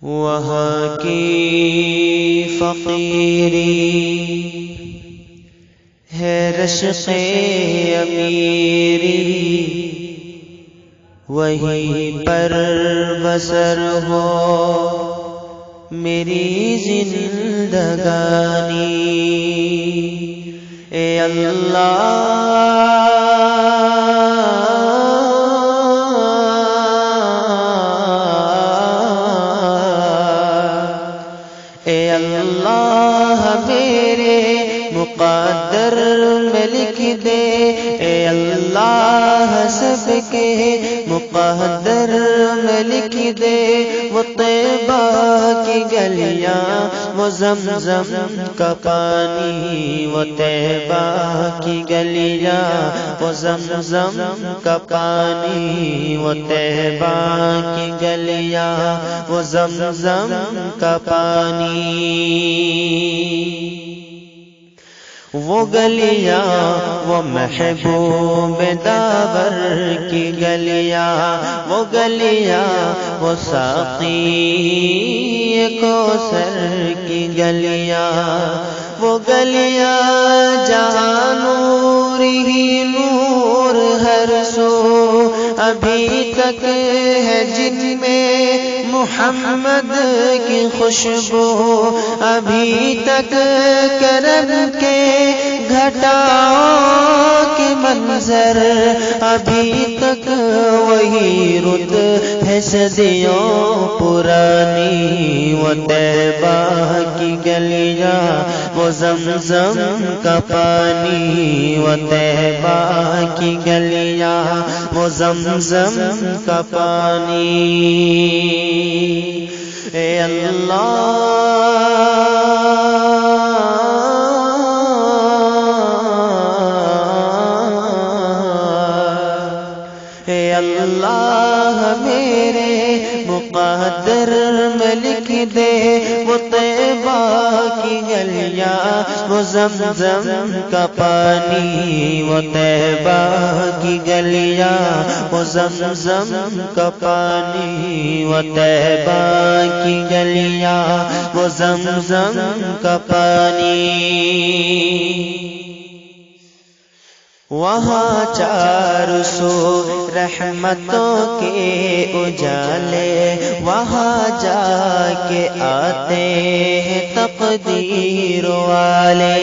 وہاں کی فقیری ہے رشق امیری، وہیں پر بسر ہو میری زندگانی۔ اے اللہ میرے مقدر میں لکھ دے، اے اللہ سب کے مقدر میں لکھ دے، وہ طیبہ کی گلیاں، وہ زمزم کا پانی، وہ طیبہ کی گلیاں، وہ زمزم کا پانی، وہ طیبہ کی گلیاں، وہ زمزم کا پانی۔ وہ گلیاں وہ محبوب داور کی گلیاں، وہ گلیاں وہ ساقی کوثر کی گلیاں، وہ گلیاں جہاں نور ہی نور ہر سو ابھی تک ہے، جن میں محمد کی خوشبو، ابھی تک کرم کے گھٹاؤں کے منظر، ابھی تک وہی رت ہے صدیوں پرانی۔ وہ طیبہ کی گلیاں، وہ زمزم کا پانی، وہ طیبہ کی گلیاں، وہ زمزم کا پانی۔ اے اللہ میرے مقدر میں لکھ دے، وہ طیبہ کی گلیاں، وہ زمزم کا پانی، وہ طیبہ کی گلیاں، وہ زمزم کا پانی، وہ طیبہ کی گلیاں، وہ زمزم کا پانی۔ وہاں چار سو رحمتوں کے اجالے، وہاں جا کے آتے ہیں تقدیر والے۔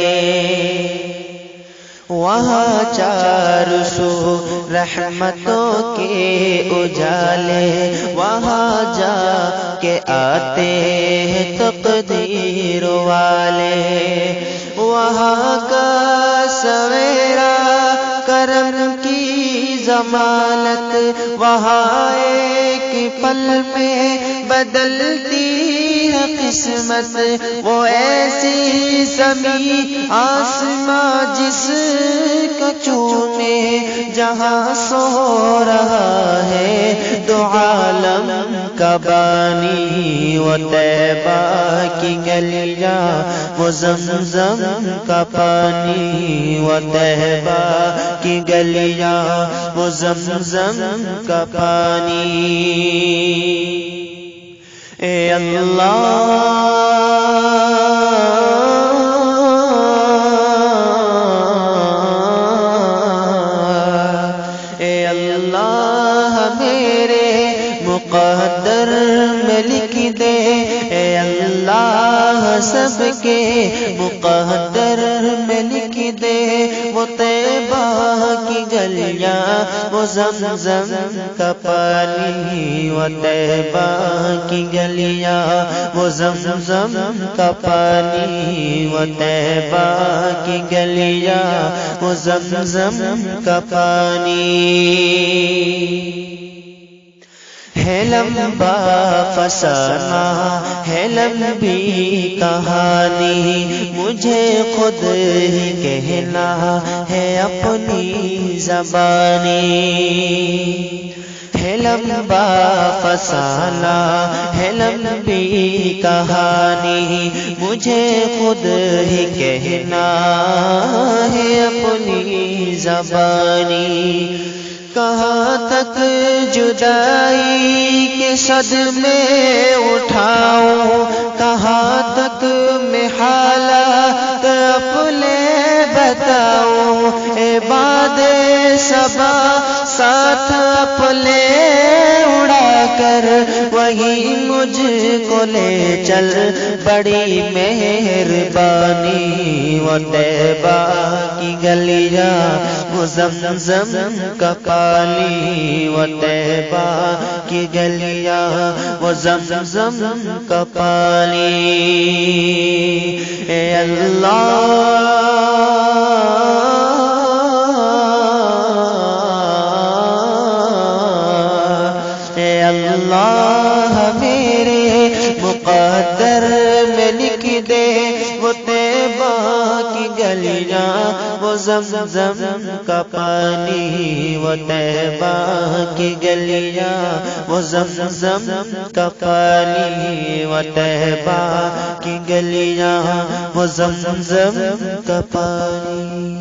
وہاں چار سو رحمتوں کے اجالے، وہاں جا کے آتے ہیں تقدیر والے۔ وہاں کا سویرا کرم کی ضمانت، وہاں ایک پل میں بدلتی ہے قسمت، وہ ایسی سمیع آسماں جس کا چومے جہاں سو رہا ہے دو عالم کا بانی۔ وہ طیبہ کی گلیاں، وہ زمزم کا پانی، وہ طیبہ کی گلیاں، وہ زمزم کا پانی۔ اے اللہ میرے مقدر میں لکھ دے، اے اللہ سب کے مقدر میں لکھ دے، وہ طیبہ کی گلیاں، وہ زمزم کا پانی، وہ طیبہ کی گلیاں، وہ زمزم کا پانی، وہ طیبہ کی گلیاں، وہ زمزم کا پانی۔ ہے لمبا فسانہ ہے لمبی کہانی، مجھے خود ہی کہنا ہے اپنی زبانی۔ ہے لمبا فسانہ ہے لمبی کہانی، مجھے خود ہی کہنا ہے اپنی زبانی۔ کہاں تک جدائی کے صدمے اٹھاؤں، کہاں تک میں حالات اپنے بتاؤں، عباد صبا ساتھ اپنے اڑا کر وہی مجھ کو لے چل، بڑی مہربانی وہ طیبہ کی گلیاں، وہ زمزم کا پانی، وہ طیبہ کی گلیاں، وہ زمزم کا پانی۔ اے اللہ اللہ میرے مقدر میں لکھ دے وہ طیبہ کی گلیاں، وہ زمزم کا پانی، وہ طیبہ کی گلیاں، وہ زمزم کا پانی، وہ طیبہ کی گلیاں، وہ زمزم کا پانی۔